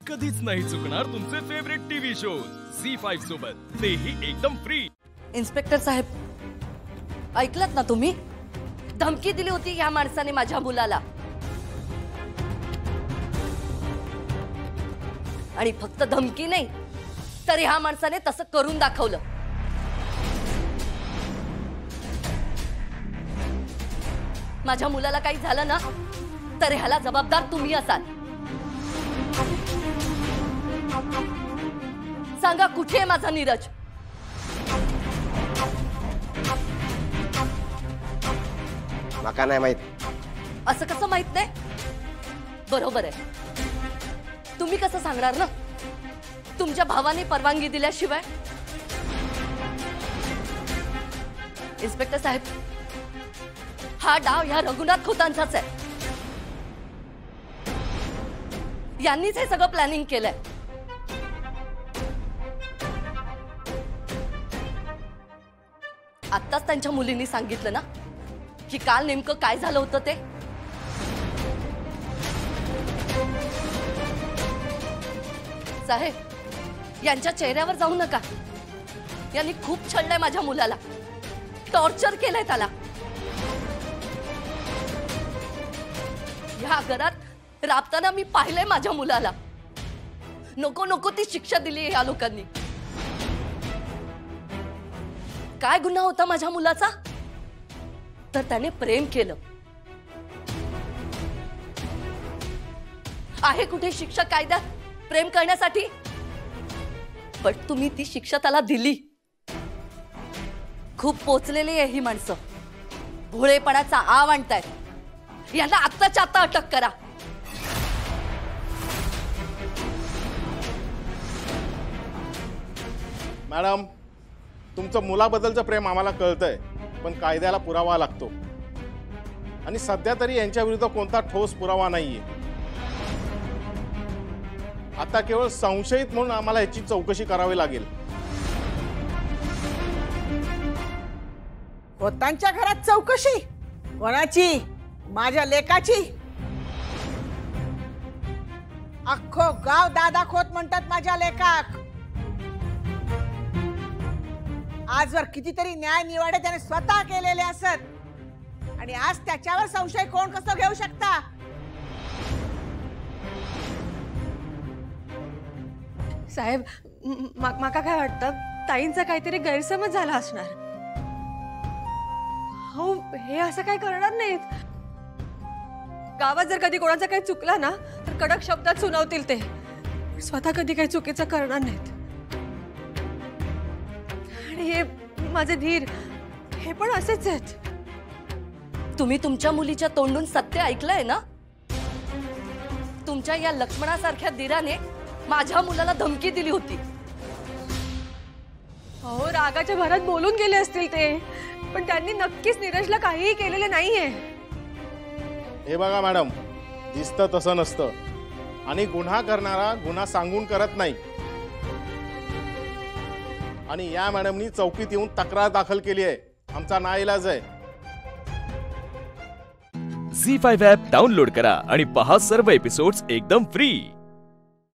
कधीच नाही चुकणार तुमचे फेवरेट टीव्ही शोज झी5 सोबत, तेही एकदम फ्री। इन्स्पेक्टर साहेब, ऐकलत ना तुम्ही? धमकी दिली होती या माणसाने माझ्या मुलाला, आणि फक्त धमकी नाही तर ह्या माणसाने तसं करून दाखवलं। माझ्या मुलाला काही झालं ना तर ह्याला जबाबदार तुम्ही असाल। सांगा, कुठे आहे माझा नीरज? माका नाही माहित। असं कसं माहित नाही? बरोबर आहे, तुम्ही कसं सांगणार ना? तुमच्या भावाने परवानगी दिल्याशिवाय। इन्स्पेक्टर साहेब, हा डाव ह्या रघुनाथ खोतांचाच आहे। यांनीच हे सगळं प्लॅनिंग केलंय। आत्ताच त्यांच्या मुलींनी सांगितलं ना की काल नेमकं काय झालं होतं ते। साहेब, यांच्या चेहऱ्यावर जाऊ नका। यांनी खूप छळलंय माझ्या मुलाला, टॉर्चर केलंय त्याला। या घरात राबताना मी पाहिलंय माझ्या मुलाला। नको नको ती शिक्षा दिली या लोकांनी। काय गुन्हा होता माझ्या मुलाचा? तर त्याने प्रेम केलं। आहे कुठे शिक्षा कायद्यात प्रेम करण्यासाठी? पण तुम्ही ती शिक्षा त्याला दिली। खूप पोचलेली आहे ही माणसं, भोळेपणाचा आव आणतायत। यांना आत्ताच्या आत्ता अटक करा। मॅडम, तुमचं मुलाबद्दलचं प्रेम आम्हाला कळतंय, पण कायद्याला पुरावा लागतो, आणि सध्या तरी यांच्या विरुद्ध कोणता ठोस पुरावा नाहीये। आता केवळ संशयित म्हणून आम्हाला याची चौकशी करावी लागेल। खोतांच्या घरात चौकशी कोणाची? माझ्या लेकाची? अख्खो गाव दादा खोत म्हणतात माझ्या लेकाक। आजवर कितीतरी न्याय निवाडे त्याने स्वतः केलेले असत, आणि आज त्याच्यावर संशय कोण कसं घेऊ शकता? साहेब, माका काय वाटतं, ताईंचा काहीतरी गैरसमज झाला असणार। हो, हे असं काय करणार नाहीत। गावात जर कधी कोणाचा काही चुकला ना तर कडक शब्दात सुनावतील ते, स्वतः कधी काही चुकीचं करणार नाहीत। आणि हे माझे धीर, हे पण असेच आहेत। तुम्ही तुमच्या मुलीच्या तोंडून सत्य ऐकलंय ना? तुमच्या या लक्ष्मणासारख्या धीराने माझ्या मुलाला धमकी दिली होती। हो, रागाच्या भरात बोलून गेले असतील ते, पण त्यांनी नक्कीच नीरजला काहीही केलेले नाहीये। हे बघा मॅडम, दिसतं तसं नसतं, आणि गुन्हा करणारा गुन्हा सांगून करत नाही। आणि या मॅडमनी चौकीत येऊन तक्रार दाखल केली आहे, आमचा नाईलाज आहे। झी5 ॲप डाउनलोड करा आणि पहा सर्व एपिसोड्स एकदम फ्री।